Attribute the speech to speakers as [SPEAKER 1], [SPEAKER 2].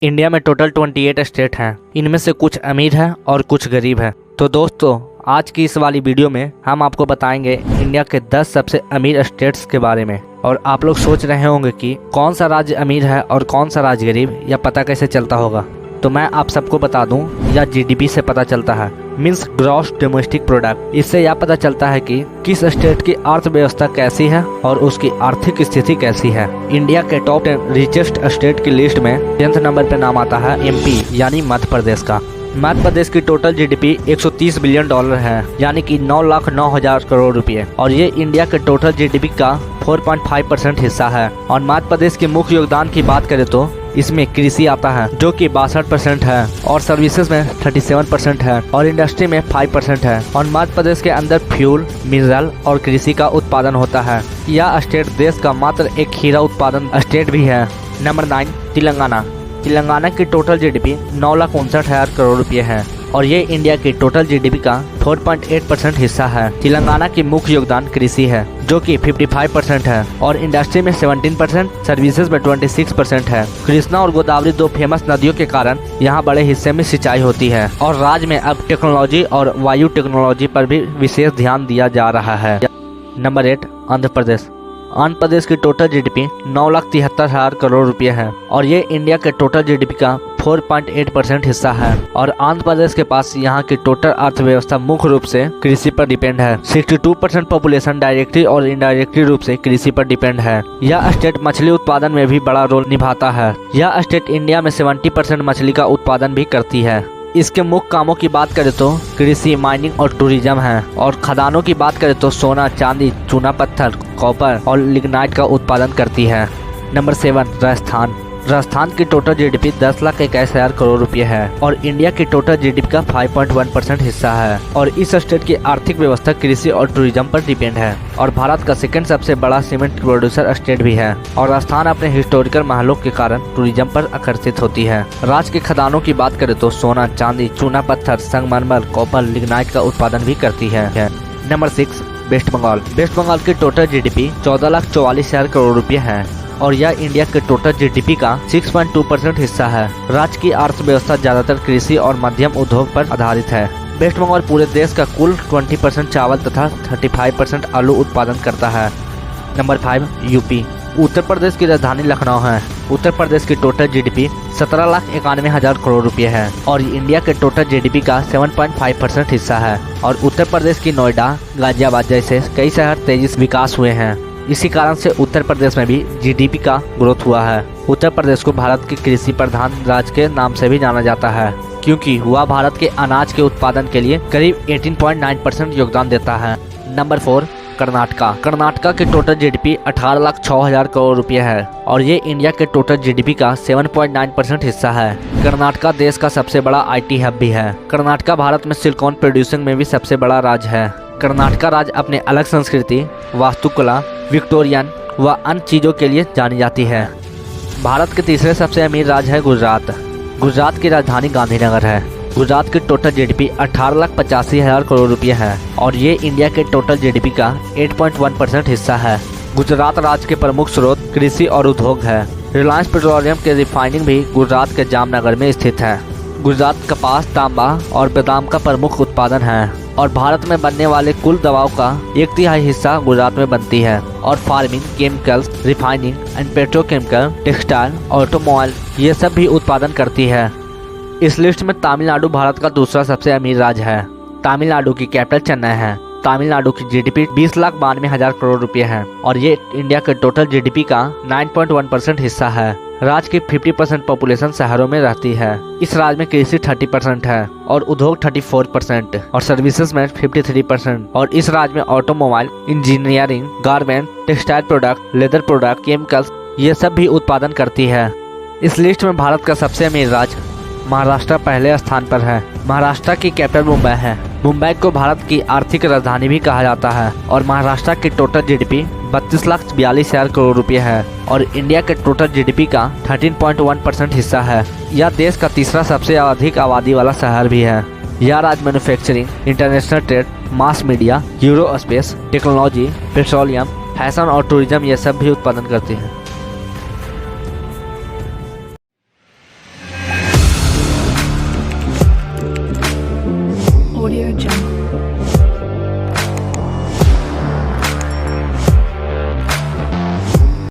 [SPEAKER 1] India में total 28 state हैं। इनमें से कुछ अमीर हैं और कुछ गरीब हैं। तो दोस्तों, आज की इस वाली वीडियो में हम आपको बताएंगे इंडिया के 10 सबसे अमीर स्टेट्स के बारे में। और आप लोग सोच रहे होंगे कि कौन सा राज्य अमीर है और कौन सा राज्य गरीब, या पता कैसे चलता होगा। तो मैं आप सबको बता दूं, यह जीडीपी से पता चलता है, मीन्स ग्रॉस डोमेस्टिक प्रोडक्ट। इससे यह पता चलता है कि किस स्टेट की अर्थव्यवस्था कैसी है और उसकी आर्थिक स्थिति कैसी है। इंडिया के टॉप 10 रिचेस्ट स्टेट की लिस्ट में 10th नंबर पे नाम आता है एमपी यानी मध्य प्रदेश का। मध्य प्रदेश की टोटल जीडीपी 130 बिलियन डॉलर है, यानी कि 9,09,000 करोड़ रुपए, और ये इंडिया के टोटल जीडीपी का 4.5% हिस्सा है। और मध्य प्रदेश के मुख्य योगदान की बात करें तो इसमें कृषि आता है जो कि 62% है, और सर्विसेज में 37% है, और इंडस्ट्री में 5% है। और मध्य प्रदेश के अंदर फ्यूल, मिनरल और कृषि का उत्पादन होता है। यह स्टेट देश का मात्र एक हीरा उत्पादन स्टेट भी है। नंबर 9 तेलंगाना। तेलंगाना की टोटल जीडीपी 9,59,000 करोड़ रुपए है, और ये इंडिया की टोटल जीडीपी का 4.8% हिस्सा है। तेलंगाना की मुख्य योगदान कृषि है जो कि 55% है, और इंडस्ट्री में 17%, सर्विसेज में 26% है। कृष्णा और गोदावरी दो फेमस नदियों के कारण यहाँ बड़े हिस्से में सिंचाई होती है। और राज्य में अब टेक्नोलॉजी और वायु टेक्नोलॉजी पर भी विशेष ध्यान दिया जा रहा है। नंबर 8 आंध्र प्रदेश। आंध्र प्रदेश की टोटल जीडीपी 9,73,000 करोड़ रुपए है, और ये इंडिया के टोटल जीडीपी का 4.8% हिस्सा है। और आंध्र प्रदेश के पास यहाँ की टोटल अर्थव्यवस्था मुख्य रूप से कृषि पर डिपेंड है। 62% पॉपुलेशन डायरेक्टली और इनडायरेक्टली रूप से कृषि पर डिपेंड है। यह स्टेट मछली उत्पादन में भी बड़ा रोल निभाता है। यह स्टेट इंडिया में 70% मछली का उत्पादन भी करती है। इसके मुख्य कामों की बात करें तो कृषि, माइनिंग और टूरिज्म है। और खदानों की बात करें तो सोना, चांदी, चूना पत्थर, कॉपर और लिग्नाइट का उत्पादन करती है। नंबर 7 राजस्थान। राजस्थान की टोटल जीडीपी 10,21,000 करोड़ रुपए है, और इंडिया की टोटल जीडीपी का 5.1% हिस्सा है। और इस स्टेट की आर्थिक व्यवस्था कृषि और टूरिज्म पर डिपेंड है, और भारत का सेकंड सबसे बड़ा सीमेंट प्रोड्यूसर स्टेट भी है। और राजस्थान अपने हिस्टोरिकल महलों के कारण टूरिज्म पर आकर्षित होती है। राज्य के खदानों की बात करें तो सोना, चांदी, चूना पत्थर, संगमरमर, कॉपर, लिग्नाइट का उत्पादन भी करती है। नंबर 6 वेस्ट बंगाल। वेस्ट बंगाल की टोटल जीडीपी 14,44,000 करोड़ रुपए है, और यह इंडिया के टोटल जीडीपी का 6.2% हिस्सा है। राज्य की अर्थव्यवस्था ज्यादातर कृषि और मध्यम उद्योग पर आधारित है। वेस्ट बंगाल पूरे देश का कुल 20% चावल तथा 35% आलू उत्पादन करता है। Number 5 UP. उत्तर प्रदेश की राजधानी लखनऊ है। उत्तर प्रदेश की टोटल जीडीपी 17,91,000 करोड़ रुपए है, और इंडिया के टोटल जीडीपी का 7.5% हिस्सा है। और उत्तर प्रदेश की नोएडा, गाजियाबाद जैसे कई शहर तेजी से विकास हुए हैं। इसी कारण से उत्तर प्रदेश में भी जीडीपी का ग्रोथ हुआ है। उत्तर प्रदेश को भारत के कृषि प्रधान राज्य के नाम से भी जाना जाता है, क्योंकि वह भारत के अनाज के उत्पादन के लिए करीब 18.9% योगदान देता है। नंबर 4 कर्नाटका। कर्नाटका की टोटल जीडीपी 18,06,000 करोड़ रुपए है, और ये इंडिया के टोटल जीडीपी का 7.9% हिस्सा है। कर्नाटका देश का सबसे बड़ा आईटी हब भी है। कर्नाटका भारत में सिलिकॉन प्रोड्यूसिंग में भी सबसे बड़ा राज्य है। कर्नाटका राज्य अपने अलग संस्कृति, वास्तुकला, विक्टोरियन व अन्य चीज़ों के लिए जानी जाती है। भारत के तीसरे सबसे अमीर राज्य है गुजरात। गुजरात की राजधानी गांधीनगर है। गुजरात की टोटल जीडीपी 18,85,000 करोड़ रुपए है, और ये इंडिया के टोटल जीडीपी का 8.1% हिस्सा है। गुजरात राज्य के प्रमुख स्रोत कृषि और उद्योग है। रिलायंस पेट्रोलियम के रिफाइनिंग भी गुजरात के जामनगर में स्थित है। गुजरात कपास, तांबा और बादाम का प्रमुख उत्पादन है, और भारत में बनने वाले कुल दवाओं का 1/3 हिस्सा गुजरात में बनती है। और farming, chemicals, refining and petrochemical, textile, automobile ये सब भी उत्पादन करती है। इस लिस्ट में तमिलनाडु भारत का दूसरा सबसे अमीर राज्य है। तमिलनाडु की कैपिटल चेन्नई है। तमिलनाडु की जीडीपी 20,92,000 करोड़ रुपए है, और ये इंडिया के टोटल जीडीपी का 9.1% हिस्सा है। राज्य की 50% पॉपुलेशन शहरों में रहती है। इस राज्य में कृषि 30% है, और उद्योग 34%, और सर्विसेज में 53%। और इस राज्य में automobile, engineering, garment, textile product, leather product, chemicals ये सब भी उत्पादन करती है। इस लिस्ट में भारत का सबसे अमीर राज्य महाराष्ट्र पहले स्थान पर है। महाराष्ट्र की कैपिटल मुंबई है। मुंबई को भारत की आर्थिक राजधानी भी कहा जाता है, और महाराष्ट्र की टोटल जीडीपी 32,42,000 करोड़ रुपए है, और इंडिया के टोटल जीडीपी का 13.1% हिस्सा है। यह देश का तीसरा सबसे अधिक आबादी वाला शहर भी है। यह राज्य manufacturing, international trade, mass media, aerospace, technology, petroleum, fashion और टूरिज्म ये सब भी उत्पादन करती है।
[SPEAKER 2] Audio Jungle.